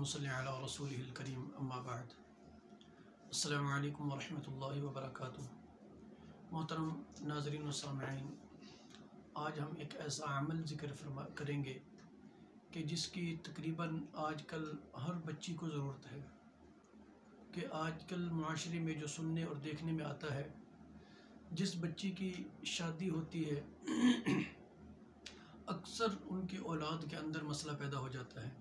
अल्लाहुम्मा सल्लि अला रसूलिहिल करीम अम्मा बाद। अस्सलामु अलैकुम वरहमतुल्लाहि वबरकातुहू। मोहतरम नाज़रीन व सामईन, आज हम एक ऐसा अमल ज़िक्र करेंगे कि जिसकी तकरीबन आजकल हर बच्ची को ज़रूरत है। कि आजकल माशरे में जो सुनने और देखने में आता है, जिस बच्ची की शादी होती है अक्सर उनकी औलाद के अंदर मसला पैदा हो जाता है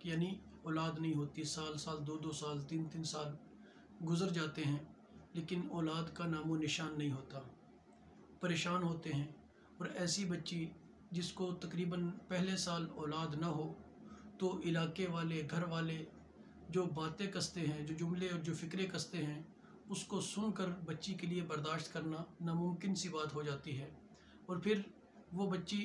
कि यानी औलाद नहीं होती, साल साल 2-2 साल 3-3 साल गुज़र जाते हैं लेकिन औलाद का नामो निशान नहीं होता, परेशान होते हैं। और ऐसी बच्ची जिसको तकरीबन पहले साल औलाद ना हो तो इलाके वाले, घर वाले जो बातें कसते हैं, जो जुमले और जो फ़िक्रे कसते हैं, उसको सुनकर बच्ची के लिए बर्दाश्त करना नामुमकिन सी बात हो जाती है। और फिर वो बच्ची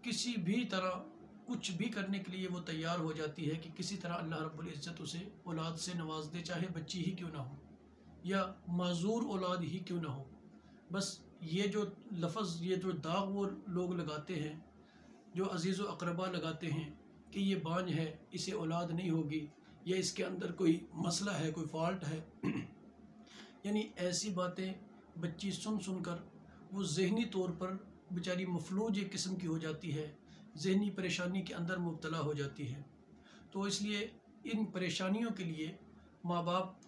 किसी भी तरह कुछ भी करने के लिए वो तैयार हो जाती है कि किसी तरह अल्लाह रब्बुल इज़्ज़त उसे औलाद से नवाज दे, चाहे बच्ची ही क्यों ना हो या माजूर औलाद ही क्यों ना हो। बस ये जो लफ्ज़, ये जो दाग वो लोग लगाते हैं, जो अजीज़ व अक़रबा लगाते हैं कि ये बांझ है, इसे औलाद नहीं होगी या इसके अंदर कोई मसला है, कोई फॉल्ट है यानी ऐसी बातें बच्ची सुन कर वो ज़हनी तौर पर बेचारी मफलूज एक किस्म की हो जाती है, ज़हनी परेशानी के अंदर मुब्तला हो जाती है। तो इसलिए इन परेशानियों के लिए माँ बाप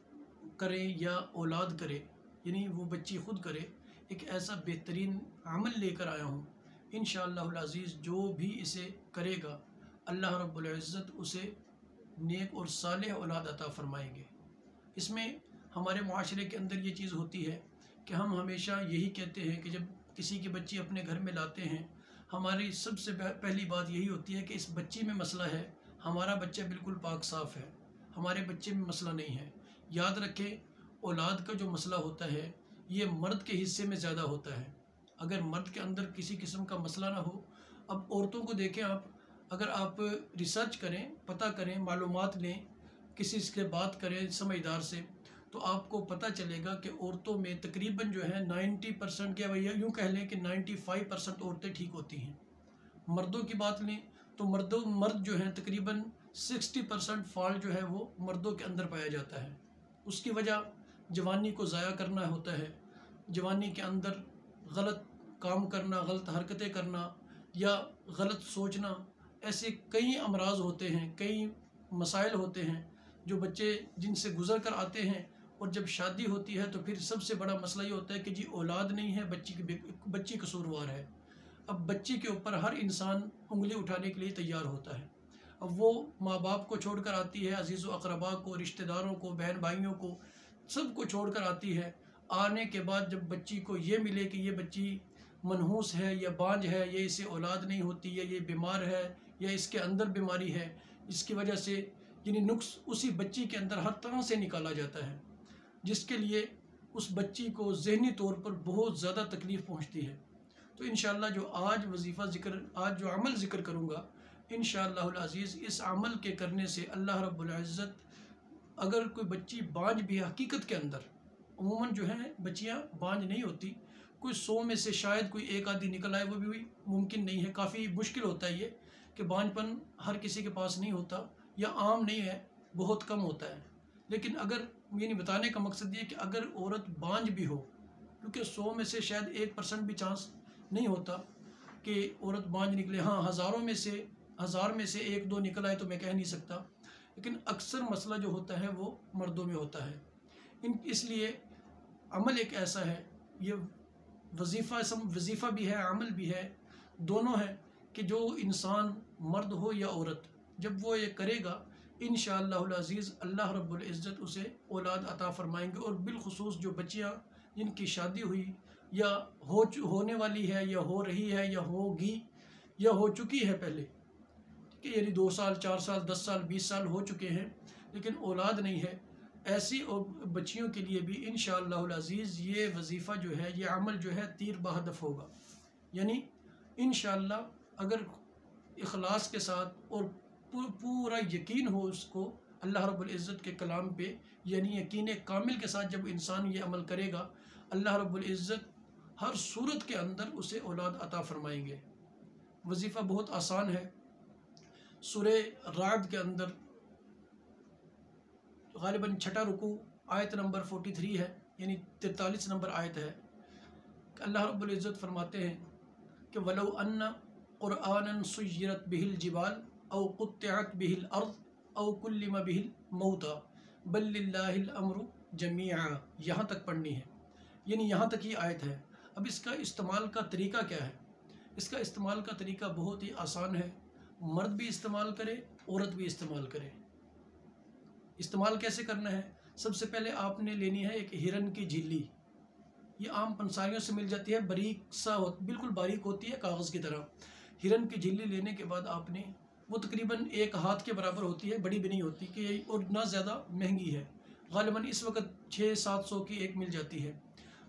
करें या औलाद करे, यानी वो बच्ची ख़ुद करे, एक ऐसा बेहतरीन अमल लेकर आया हूँ। इंशाअल्लाहुल अज़ीज़ जो भी इसे करेगा अल्लाह रब्बुल इज़्ज़त उसे नेक और सालेह औलाद अता फरमाएंगे। इसमें हमारे मुआशरे के अंदर ये चीज़ होती है कि हम हमेशा यही कहते हैं कि जब किसी की बच्ची अपने घर में लाते हैं, हमारी सबसे पहली बात यही होती है कि इस बच्ची में मसला है, हमारा बच्चा बिल्कुल पाक साफ़ है, हमारे बच्चे में मसला नहीं है। याद रखें, औलाद का जो मसला होता है ये मर्द के हिस्से में ज़्यादा होता है। अगर मर्द के अंदर किसी किस्म का मसला ना हो, अब औरतों को देखें आप, अगर आप रिसर्च करें, पता करें, मालूमात लें, किसी से बात करें समझदार से, तो आपको पता चलेगा कि औरतों में तकरीबन जो है 90% क्या भैया यूँ कह लें कि 95% औरतें ठीक होती हैं। मर्दों की बात लें तो मर्द जो हैं तकरीबन 60% फॉल्ट जो है वो मर्दों के अंदर पाया जाता है। उसकी वजह जवानी को ज़ाया करना होता है, जवानी के अंदर गलत काम करना, गलत हरकतें करना या गलत सोचना, ऐसे कई अमराज होते हैं, कई मसाइल होते हैं जो बच्चे जिनसे गुज़र कर आते हैं। और जब शादी होती है तो फिर सबसे बड़ा मसला ये होता है कि जी औलाद नहीं है, बच्ची कसूरवार है। अब बच्ची के ऊपर हर इंसान उंगली उठाने के लिए तैयार होता है। अब वो माँ बाप को छोड़कर आती है, अजीज़ व अक़रबा को, रिश्तेदारों को, बहन भाइयों को, सबको छोड़कर आती है। आने के बाद जब बच्ची को ये मिले कि ये बच्ची मनहूस है या बांझ है, या इसे औलाद नहीं होती, या ये बीमार है, या इसके अंदर बीमारी है, इसकी वजह से यानी नुक्स उसी बच्ची के अंदर हर तरह से निकाला जाता है, जिसके लिए उस बच्ची को ज़हनी तौर पर बहुत ज़्यादा तकलीफ़ पहुंचती है। तो इंशाअल्लाह जो आज जो अमल ज़िक्र करूँगा, इंशाअल्लाहुल अज़ीज़ इस अमल के करने से अल्लाह रब्बुल इज़्ज़त, अगर कोई बच्ची बांझ भी है, हकीकत के अंदर अमूमन जो है बच्चियाँ बांझ नहीं होती, कोई 100 में से शायद कोई एक आधी निकल आए, वो भी मुमकिन नहीं है। काफ़ी मुश्किल होता है ये कि बांझपन हर किसी के पास नहीं होता या आम नहीं है, बहुत कम होता है। लेकिन अगर यानी बताने का मकसद ये कि अगर औरत बांझ भी हो, क्योंकि 100 में से शायद 1% भी चांस नहीं होता कि औरत बांझ निकले। हाँ, हज़ार में से 1-2 निकल आए तो मैं कह नहीं सकता, लेकिन अक्सर मसला जो होता है वो मर्दों में होता है। इसलिए अमल एक ऐसा है, ये वजीफ़ा भी है, अमल भी है, दोनों है कि जो इंसान मर्द हो या औरत, जब वो ये करेगा इंशाअल्लाहुल अज़ीज़ अल्लाह रब्बुल इज़्ज़त उसे औलाद अता फ़रमाएंगे। और बिलखुसूस जो बच्चियाँ जिनकी शादी हुई या होने वाली है या हो रही है या होगी या हो चुकी है पहले, ठीक है, यानी 2 साल 4 साल 10 साल 20 साल हो चुके हैं लेकिन औलाद नहीं है, ऐसी बच्चियों के लिए भी इंशाअल्लाहुल अज़ीज़ ये वजीफ़ा जो है, ये अमल जो है तीर बहदफ होगा। यानी इंशाअल्लाह अगर इखलास के साथ और पूरा यकीन हो उसको अल्लाह रब्बुल इज़्ज़त के कलाम पे, यानी यकीन कामिल के साथ जब इंसान ये अमल करेगा, अल्लाह रब्बुल इज़्ज़त हर सूरत के अंदर उसे औलाद अता फरमाएंगे। वजीफ़ा बहुत आसान है। सूरह राद के अंदर ग़ालिबन छठा रुकू आयत नंबर 43 है, यानी 43 नंबर आयत है। अल्लाह रब्बुल इज़्ज़त फरमाते हैं कि वलौ अन्ना क़ुरआनन सुय्यरत बिहिल जिबाल औ क़ुत्तिअत बिहिल अर्ज़ औ कुल्लिमा बिहिल मौता बल लिल्लाहिल अम्रु जमीआ, यहाँ तक पढ़नी है, यानी यहाँ तक ही आयत है। अब इसका इस्तेमाल का तरीका क्या है? इसका इस्तेमाल का तरीका बहुत ही आसान है, मर्द भी इस्तेमाल करे, औरत भी इस्तेमाल करे। इस्तेमाल कैसे करना है? सबसे पहले आपने लेनी है एक हिरन की झिल्ली, ये आम पंसारियों से मिल जाती है, बारीक सा बिल्कुल बारीक होती है कागज़ की तरह। हिरन की झिल्ली लेने के बाद आपने, वो तकरीबन एक हाथ के बराबर होती है, बड़ी भी नहीं होती कि, और ना ज़्यादा महंगी है, ग़ालिबन इस वक्त 600-700 की एक मिल जाती है।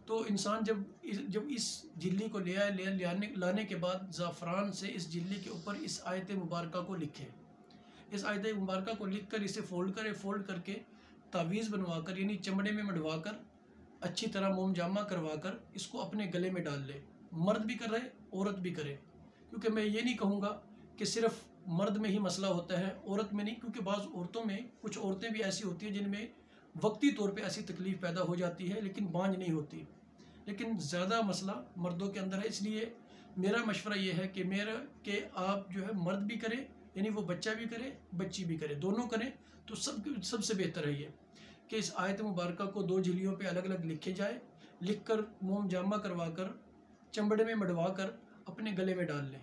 तो इंसान जब इस झिल्ली को ले आए, लाने के बाद ज़ाफ़रान से इस झिल्ली के ऊपर इस आयत मुबारका को लिखे। इस आयत मुबारका को लिख कर इसे फ़ोल्ड करके तावीज़ बनवा कर, यानी चमड़े में मढ़वा कर अच्छी तरह मोम जामा करवा कर इसको अपने गले में डाल ले। मर्द भी कर रहे, औरत भी करे, क्योंकि मैं ये नहीं कहूँगा कि सिर्फ मर्द में ही मसला होता है, औरत में नहीं, क्योंकि बाज़ औरतों में, कुछ औरतें भी ऐसी होती हैं जिनमें वक्ती तौर पे ऐसी तकलीफ़ पैदा हो जाती है लेकिन बांझ नहीं होती, लेकिन ज़्यादा मसला मर्दों के अंदर है। इसलिए मेरा मशवरा ये है कि आप जो है मर्द भी करें, यानी वो बच्चा भी करे, बच्ची भी करे, दोनों करें, तो सबसे बेहतर है ये कि इस आयत मुबारका को 2 झिल्लियों पे अलग अलग लिखे जाए, लिख कर मोम जामा करवा कर चमड़े में मढ़वा कर अपने गले में डाल लें।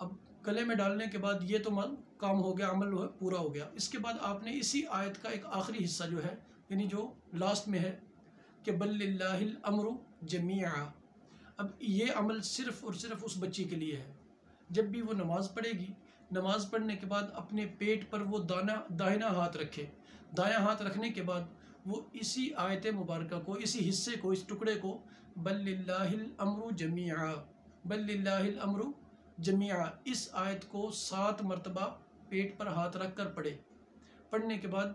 अब गले में डालने के बाद ये तो काम हो गया, अमल पूरा हो गया। इसके बाद आपने इसी आयत का एक आखिरी हिस्सा जो है, यानी जो लास्ट में है कि बल लिल्लाहिल अम्रु जमीआ, अब ये अमल सिर्फ़ और सिर्फ उस बच्ची के लिए है। जब भी वो नमाज़ पढ़ेगी, नमाज़ पढ़ने के बाद अपने पेट पर वो दाहिना हाथ रखे, दायां हाथ रखने के बाद वो इसी आयत मुबारका को, इसी हिस्से को, इस टुकड़े को बल लिल्लाहिल अम्रु जमीआ, बल लिल्लाहिल अम्रु जमीआ, इस आयत को 7 मरतबा पेट पर हाथ रख कर पढ़े। पढ़ने के बाद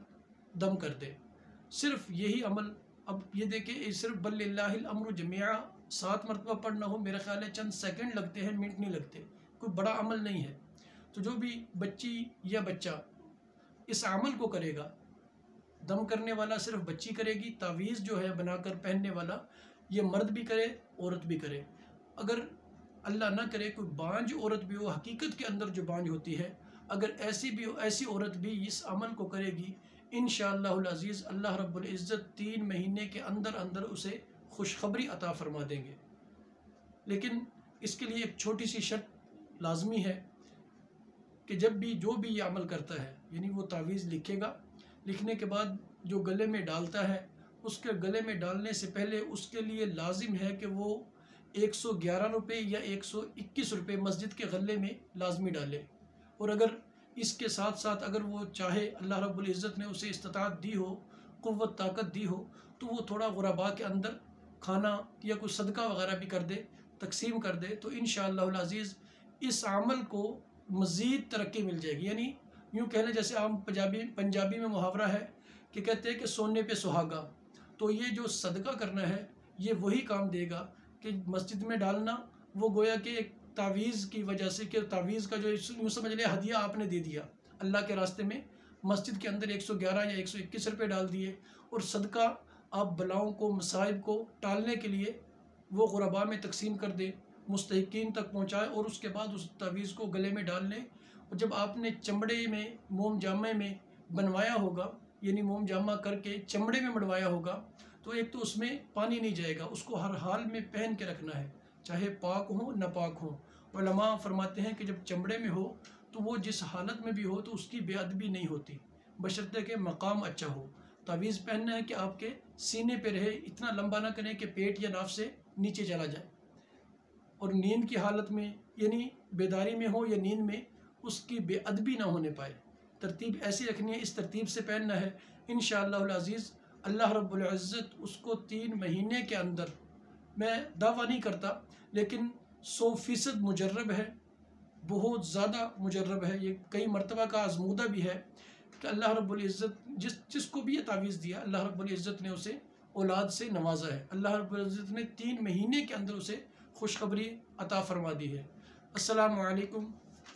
दम कर दे। सिर्फ यही अमल, अब ये देखें, सिर्फ बल लिल्लाहिल अम्रु जमीआ 7 मरतबा पढ़ना हो, मेरा ख्याल है चंद सेकंड लगते हैं, मिनट नहीं लगते, कोई बड़ा अमल नहीं है। तो जो भी बच्ची या बच्चा इस अमल को करेगा, दम करने वाला सिर्फ बच्ची करेगी, तावीज़ जो है बनाकर पहनने वाला ये मर्द भी करे, औरत भी करे। अगर अल्लाह ना करे कोई बांझ औरत भी हो, हकीकत के अंदर जो बांझ होती है, अगर ऐसी भी हो, ऐसी औरत भी इस अमल को करेगी, इंशाअल्लाहुल अज़ीज़ अल्लाह रब्बुल इज़्ज़त 3 महीने के अंदर अंदर उसे खुशखबरी अता फरमा देंगे। लेकिन इसके लिए एक छोटी सी शर्त लाजमी है कि जो भी ये अमल करता है, यानी वो तावीज़ लिखेगा, लिखने के बाद जो गले में डालता है, उसके गले में डालने से पहले उसके लिए लाजिम है कि वो 111 रुपये या 121 रुपये मस्जिद के गले में लाजमी डाले। और अगर इसके साथ साथ अगर वो चाहे, अल्लाह रब्बुल इज़्ज़त ने उसे इस्तिताअत दी हो, क़ुव्वत ताकत दी हो, तो वो थोड़ा गुरबा के अंदर खाना या कुछ सदका वगैरह भी कर दे, तकसीम कर दे, तो इंशाअल्लाहुल अज़ीज़ इस अमल को मज़ीद तरक्की मिल जाएगी। यानी यूँ कह लें, जैसे आम पंजाबी में मुहावरा है कि कहते हैं कि सोने पे सुहागा, तो ये जो सदका करना है ये वही काम देगा कि मस्जिद में डालना, वो गोया कि एक तावीज़ की वजह से, कि तावीज़ का जो यूँ समझ लिया हदिया आपने दे दिया अल्लाह के रास्ते में, मस्जिद के अंदर 111 या 121 रुपये डाल दिए, और सदका आप बलाओं को, मसाइब को टालने के लिए वो गुरबा में तकसीम कर दे, मुस्तहिकीन तक पहुँचाए, और उसके बाद उस तावीज़ को गले में डाल लें। और जब आपने चमड़े में मोम जामे में बनवाया होगा, यानी मोम जामा करके चमड़े में मढ़वाया होगा, तो एक तो उसमें पानी नहीं जाएगा, उसको हर हाल में पहन के रखना है, चाहे पाक हो नापाक हो। उलमा फरमाते हैं कि जब चमड़े में हो तो वो जिस हालत में भी हो तो उसकी बेअदबी नहीं होती, बशर्ते कि मकाम अच्छा हो। तावीज़ पहनना है कि आपके सीने पे रहे, इतना लंबा ना करें कि पेट या नाफ से नीचे चला जाए, और नींद की हालत में, यानी बेदारी में हो या नींद में, उसकी बेअदबी ना होने पाए। तरतीब ऐसी रखनी है, इस तरतीब से पहनना है। इंशाअल्लाहुल अज़ीज़ अल्लाह रब्बुल इज़्ज़त उसको 3 महीने के अंदर, मैं दावा नहीं करता लेकिन 100% मुजर्रब है, बहुत ज़्यादा मुजर्रब है, ये कई मरतबा का आज़मूदा भी है कि अल्लाह रब्बुल इज़्ज़त जिसको भी ये तावीज़ दिया, अल्लाह रब्बुल इज़्ज़त ने उसे औलाद से नवाजा है। अल्लाह रब्बुल इज़्ज़त ने 3 महीने के अंदर उसे खुशखबरी अता फरमा दी है। अस्सलामु अलैकुम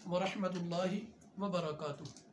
व रहमतुल्लाहि व बरकातुहू।